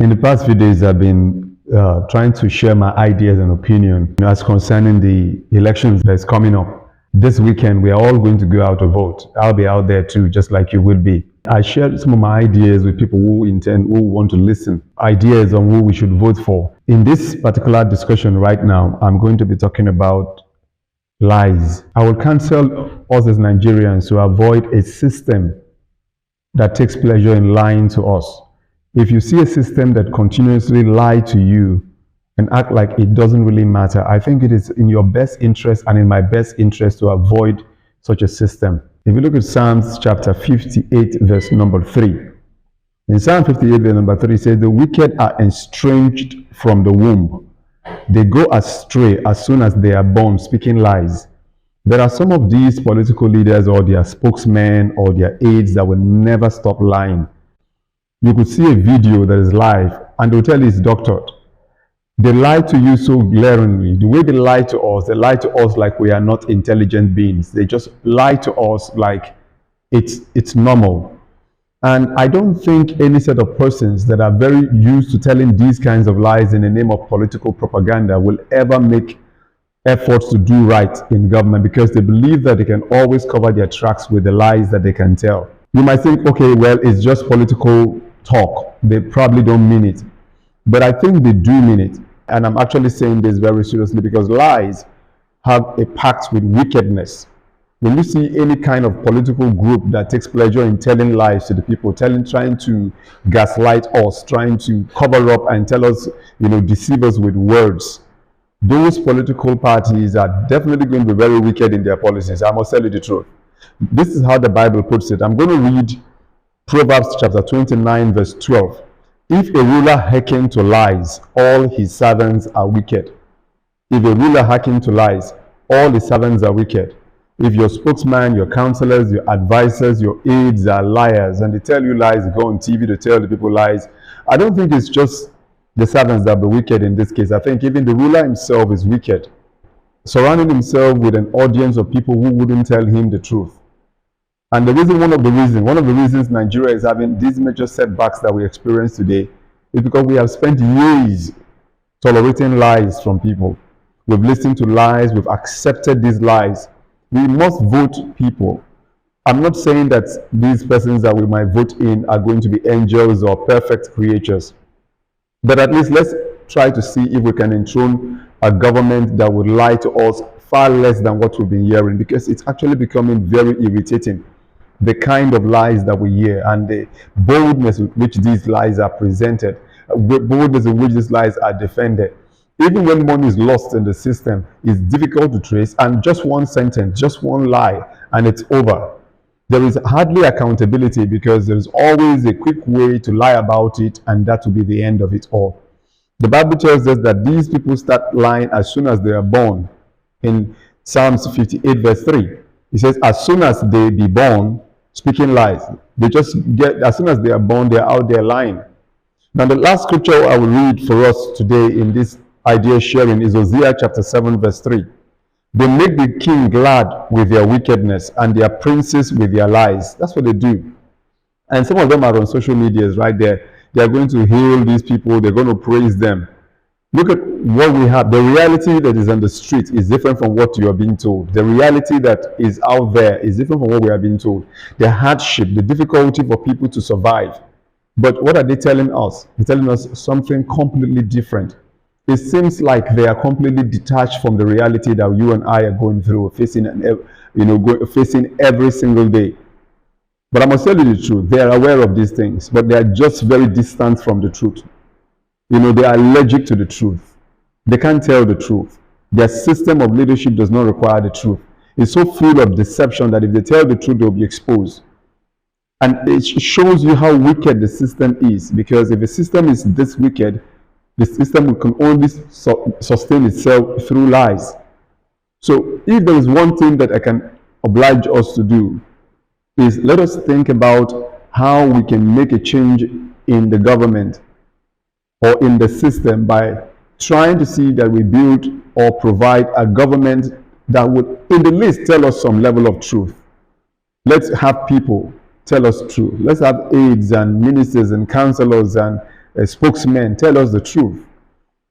In the past few days, I've been trying to share my ideas and opinion as concerning the elections that's coming up. This weekend, we are all going to go out to vote. I'll be out there too, just like you will be. I shared some of my ideas with people who want to listen, ideas on who we should vote for. In this particular discussion right now, I'm going to be talking about lies. I will counsel us as Nigerians to avoid a system that takes pleasure in lying to us. If you see a system that continuously lies to you and act like it doesn't really matter, I think it is in your best interest and in my best interest to avoid such a system. If you look at Psalms chapter 58, verse number 3. In Psalm 58, verse number 3, it says, "The wicked are estranged from the womb. They go astray as soon as they are born, speaking lies." There are some of these political leaders or their spokesmen or their aides that will never stop lying. You could see a video that is live and they'll tell you it's doctored. They lie to you so glaringly. The way they lie to us like we are not intelligent beings. They just lie to us like it's normal. And I don't think any set of persons that are very used to telling these kinds of lies in the name of political propaganda will ever make efforts to do right in government, because they believe that they can always cover their tracks with the lies that they can tell. You might think, okay, well, it's just political talk. They probably don't mean it. But I think they do mean it. And I'm actually saying this very seriously, because lies have a pact with wickedness. When you see any kind of political group that takes pleasure in telling lies to the people, trying to gaslight us, trying to cover up and tell us, deceive us with words, those political parties are definitely going to be very wicked in their policies. I must tell you the truth. This is how the Bible puts it. I'm going to read Proverbs chapter 29, verse 12. "If a ruler hearken to lies, all his servants are wicked." If a ruler hearken to lies, all his servants are wicked. If your spokesman, your counselors, your advisors, your aides are liars and they tell you lies, they go on TV to tell the people lies, I don't think it's just the servants that be wicked in this case. I think even the ruler himself is wicked, surrounding himself with an audience of people who wouldn't tell him the truth. And one of the reasons Nigeria is having these major setbacks that we experience today is because we have spent years tolerating lies from people. We've listened to lies, we've accepted these lies. We must vote people. I'm not saying that these persons that we might vote in are going to be angels or perfect creatures. But at least let's try to see if we can enthrone a government that would lie to us far less than what we've been hearing, because it's actually becoming very irritating. The kind of lies that we hear and the boldness with which these lies are presented, boldness in which these lies are defended. Even when money is lost in the system, it's difficult to trace, and just one sentence, just one lie, and it's over. There is hardly accountability because there's always a quick way to lie about it, and that will be the end of it all. The Bible tells us that these people start lying as soon as they are born. In Psalms 58 verse 3, it says, as soon as they be born, speaking lies. As soon as they are born, they are out there lying. Now the last scripture I will read for us today in this idea sharing is Hosea chapter 7 verse 3. "They make the king glad with their wickedness and their princes with their lies." That's what they do. And some of them are on social medias right there. They are going to hail these people. They're going to praise them. Look at what we have. The reality that is on the street is different from what you are being told. The reality that is out there is different from what we are being told. The hardship, the difficulty for people to survive. But what are they telling us? They're telling us something completely different. It seems like they are completely detached from the reality that you and I are going through, facing every single day. But I must tell you the truth. They are aware of these things, but they are just very distant from the truth. They are allergic to the truth. They can't tell the truth. Their system of leadership does not require the truth. It's so full of deception that if they tell the truth, they'll be exposed. And it shows you how wicked the system is, because if a system is this wicked, the system can only sustain itself through lies. So if there is one thing that I can oblige us to do, is let us think about how we can make a change in the government or in the system by trying to see that we build or provide a government that would, in the least, tell us some level of truth. Let's have people tell us truth. Let's have aides and ministers and counselors and spokesmen tell us the truth.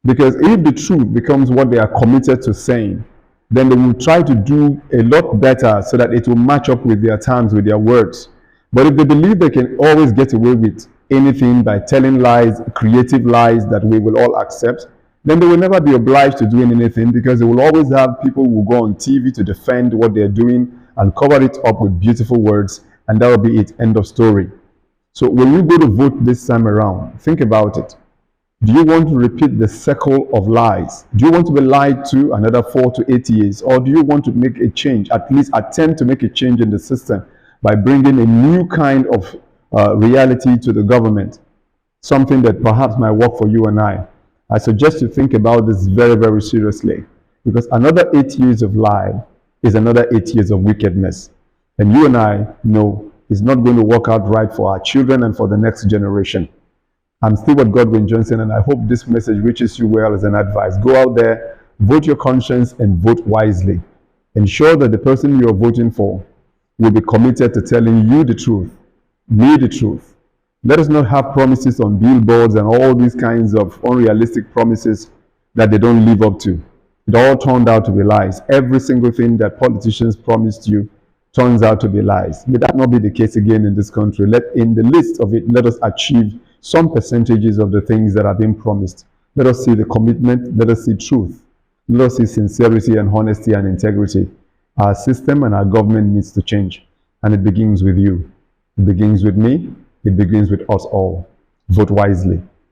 Because if the truth becomes what they are committed to saying, then they will try to do a lot better so that it will match up with their terms, with their words. But if they believe they can always get away with anything by telling lies, creative lies that we will all accept, then they will never be obliged to do anything, because they will always have people who go on TV to defend what they're doing and cover it up with beautiful words, and that will be it, end of story. So when you go to vote this time around, think about it. Do you want to repeat the cycle of lies? Do you want to be lied to another 4 to 8 years? Or do you want to make a change, at least attempt to make a change in the system by bringing a new kind of reality to the government? Something that perhaps might work for you and I. I suggest you think about this very, very seriously, because another 8 years of lie is another 8 years of wickedness. And you and I know it's not going to work out right for our children and for the next generation. I'm Stewart Godwin Johnson, and I hope this message reaches you well as an advice. Go out there, vote your conscience, and vote wisely. Ensure that the person you're voting for will be committed to telling you the truth, me the truth. Let us not have promises on billboards and all these kinds of unrealistic promises that they don't live up to. It all turned out to be lies. Every single thing that politicians promised you turns out to be lies. May that not be the case again in this country. In the list of it, let us achieve some percentages of the things that have been promised. Let us see the commitment, let us see truth, let us see sincerity and honesty and integrity. Our system and our government needs to change, and it begins with you. It begins with me, it begins with us all. Vote wisely.